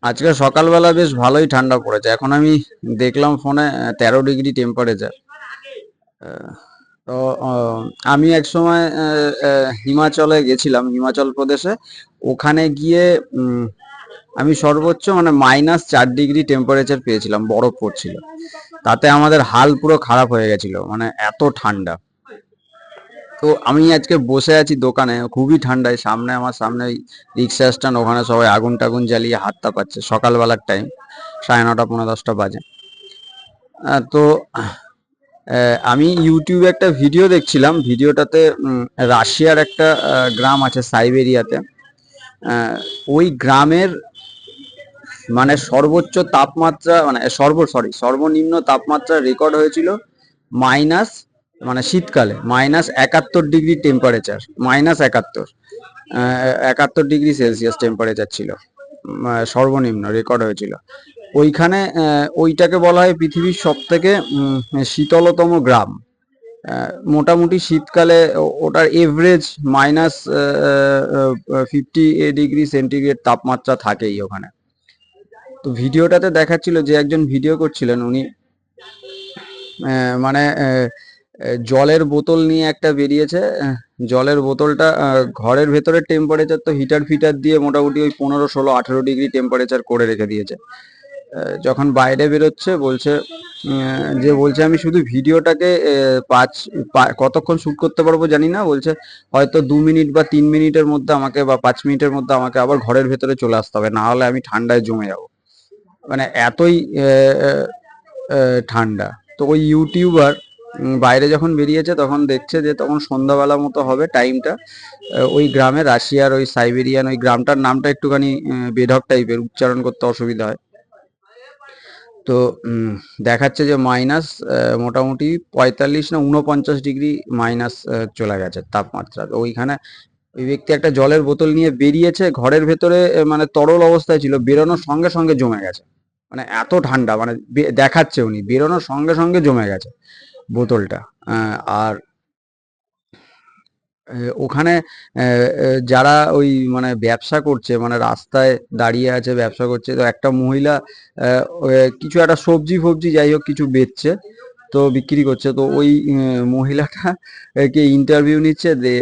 আজকে সকালবেলা বেশ ভালোই ঠান্ডা পড়েছে। এখন আমি দেখলাম ফোনে 13 ডিগ্রি টেম্পারেচার। তো আমি এক সময় হিমাচলে গেছিলাম, হিমাচল প্রদেশে। ওখানে গিয়ে আমি সর্বোচ্চ মানে -4 ডিগ্রি টেম্পারেচার পেয়েছিলাম, বরফ পড়ছিল। তাতে আমাদের হাল পুরো খারাপ হয়ে গেছিল, মানে এত ঠান্ডা। তো আমি আজকে বসে আছি দোকানে, খুবই ঠান্ডায়। আমার সামনে রিক্সা স্ট্যান্ড, ওখানে সবাই আগুন টাগুন জ্বালিয়ে হাত তাপাচ্ছে। সকালবেলার টাইম, 9:30 10:30 বাজে। তো আমি ইউটিউবে একটা ভিডিও দেখছিলাম। ভিডিওটাতে রাশিয়ার একটা গ্রাম আছে সাইবেরিয়াতে। ওই গ্রামের মানে সর্বোচ্চ তাপমাত্রা, মানে সর্বনিম্ন তাপমাত্রা রেকর্ড হয়েছিল মাইনাস, মানে শীতকালে -71 degree temperature. -71 degree Celsius temperature ছিল, সর্বনিম্ন রেকর্ড হয়েছিল ওইখানে। ওইটাকে বলা হয় পৃথিবীর সব থেকে শীতলতম গ্রাম। মোটামুটি শীতকালে ওটার এভারেজ -50 ডিগ্রি সেন্টিগ্রেড তাপমাত্রা থাকেই ওখানে। তো ভিডিওটাতে দেখাচ্ছিল যে একজন ভিডিও করছিলেন, উনি মানে জলের বোতল নিয়ে একটা বেরিয়েছে। জলের বোতলটা ঘরের ভেতরের টেম্পারেচার তো হিটার ফিটার দিয়ে মোটামুটি ওই 15 16 18 ডিগ্রি টেম্পারেচার করে রেখে দিয়েছে। যখন বাইরে বেরোচ্ছে বলছে আমি শুধু ভিডিওটাকে কতক্ষণ শ্যুট করতে পারবো জানি না। বলছে হয়তো 2 মিনিট বা 3 মিনিটের মধ্যে আমাকে, বা 5 মিনিটের মধ্যে আমাকে আবার ঘরের ভেতরে চলে আসতে হবে, না হলে আমি ঠান্ডায় জমে যাবো। মানে এতই ঠান্ডা। তো ওই ইউটিউবার বাইরে যখন বেরিয়েছে তখন দেখছে যে তখন সন্ধ্যাবেলা মতো হবে টাইমটা। ওই গ্রামে, রাশিয়ার ওই সাইবেরিয়ান ওই গ্রামটার নামটা একটুখানি বেঢপ টাইপের, উচ্চারণ করতে অসুবিধা হয়। তো দেখাচ্ছে যে মোটামুটি 45 না 49 ডিগ্রি মাইনাস চলে গেছে তাপমাত্রা। তো ওইখানে ওই ব্যক্তি একটা জলের বোতল নিয়ে বেরিয়েছে, ঘরের ভেতরে মানে তরল অবস্থায় ছিল, বেরোনোর সঙ্গে সঙ্গে জমে গেছে। মানে এত ঠান্ডা, মানে দেখাচ্ছে উনি বেরোনোর সঙ্গে সঙ্গে জমে গেছে বোতলটা। আর ওখানে যারা ওই মানে ব্যবসা করছে, মানে রাস্তায় দাঁড়িয়ে আছে ব্যবসা করছে, তো একটা মহিলা কিছু একটা সবজি ফবজি যাই হোক কিছু বেচছে, তো বিক্রি করছে। তো ওই মহিলাটা কে ইন্টারভিউ নিচ্ছে, যে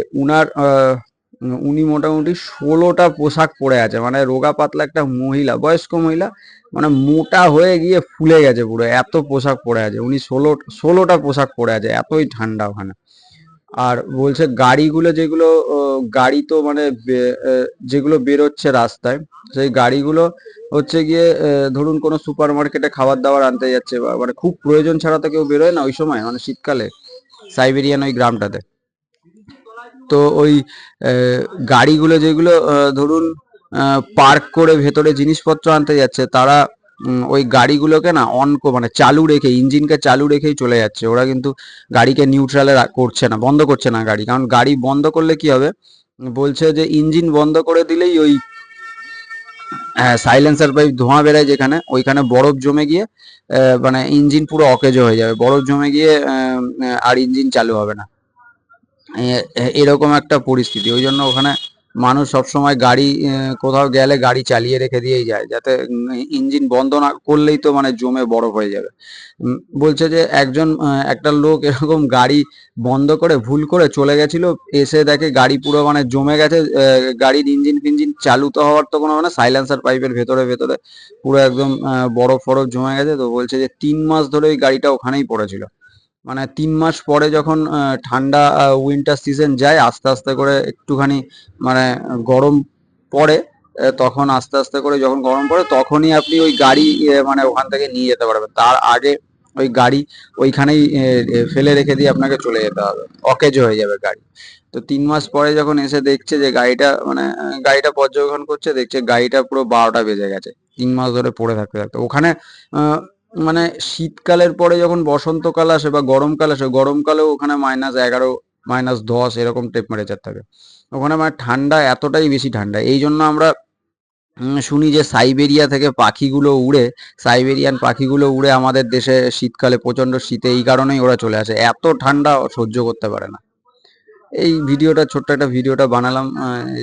উনি মোটামুটি 16টা পোশাক পরে আছে, মানে রোগা পাতলা একটা মহিলা, বয়স্ক মহিলা, মানে মোটা হয়ে গিয়ে ফুলে গেছে পুরো, এত পোশাক পরে আছে উনি। 16টা পোশাক পরে আছে, এতই ঠান্ডা ওখানে। আর বলছে গাড়িগুলো যেগুলো গাড়ি তো মানে যেগুলো বেরোচ্ছে রাস্তায়, সেই গাড়িগুলো হচ্ছে গিয়ে ধরুন কোনো সুপার মার্কেটে খাবার দাবার আনতে যাচ্ছে, বা মানে খুব প্রয়োজন ছাড়া তো কেউ বেরোয় না ওই সময়, মানে শীতকালে সাইবেরিয়ান ওই গ্রামটাতে। তো ওই গাড়িগুলো যেগুলো ধরুন পার্ক করে ভেতরে জিনিসপত্র আনতে যাচ্ছে, তারা ওই গাড়িগুলোকে না মানে চালু রেখে, ইঞ্জিনকে চালু রেখেই চলে যাচ্ছে। ওরা কিন্তু গাড়িকে নিউট্রালে করছে না, বন্ধ করছে না গাড়ি। কারণ গাড়ি বন্ধ করলে কি হবে, বলছে যে ইঞ্জিন বন্ধ করে দিলেই ওই সাইলেন্সার পাইপ ধোঁয়া বেরোয় যেখানে, ওইখানে বরফ জমে গিয়ে মানে ইঞ্জিন পুরো অকেজো হয়ে যাবে, বরফ জমে গিয়ে আর ইঞ্জিন চালু হবে না। এরকম একটা পরিস্থিতি। ওই জন্য ওখানে মানুষ সবসময় গাড়ি কোথাও গেলে গাড়ি চালিয়ে রেখে দিয়েই যায়, যাতে ইঞ্জিন বন্ধ না করলেই তো মানে জমে বরফ হয়ে যাবে। বলছে যে একটা লোক এরকম গাড়ি বন্ধ করে ভুল করে চলে গেছিল, এসে দেখে গাড়ি পুরো মানে জমে গেছে। গাড়ির ইঞ্জিন ফিঞ্জিন চালু তো হওয়ার তো কোনো মানে, সাইলেন্সার পাইপের ভেতরে ভেতরে পুরো একদম বরফ ফরফ জমে গেছে। তো বলছে যে 3 মাস ধরে ওই গাড়িটা ওখানেই পড়েছিল। মানে 3 মাস পরে যখন ঠান্ডা উইন্টার সিজন যায়, আস্তে আস্তে করে একটুখানি মানে গরম পড়ে, তখন আস্তে আস্তে করে যখন গরম পড়ে তখনই আপনি ওই গাড়ি মানে ওখান থেকে নিয়ে যেতে পারবেন। তার আগে ওই গাড়ি ওইখানেই ফেলে রেখে দিয়ে আপনাকে চলে যেতে হবে, অকেজো হয়ে যাবে গাড়ি। তো 3 মাস পরে যখন এসে দেখছে যে গাড়িটা মানে গাড়িটা পর্যবেক্ষণ করছে, দেখছে গাড়িটা পুরো 12টা বেজে গেছে, 3 মাস ধরে পড়ে থাকতে থাকতে ওখানে। মানে শীতকালের পরে যখন বসন্তকাল আসে বা গরমকাল আসে, গরমকালেও ওখানে -11 -10 এরকম টেম্পারেচার থাকে ওখানে। মানে ঠান্ডা, এতটাই বেশি ঠান্ডা। এই জন্য আমরা শুনি যে সাইবেরিয়ান পাখিগুলো উড়ে আমাদের দেশে শীতকালে, প্রচন্ড শীতে এই কারণেই ওরা চলে আসে, এত ঠান্ডা সহ্য করতে পারে না। এই ভিডিওটা, ছোট্ট একটা ভিডিওটা বানালাম।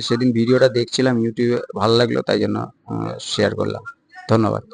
সেদিন ভিডিওটা দেখছিলাম ইউটিউবে, ভালো লাগলো তাই জন্য শেয়ার করলাম। ধন্যবাদ।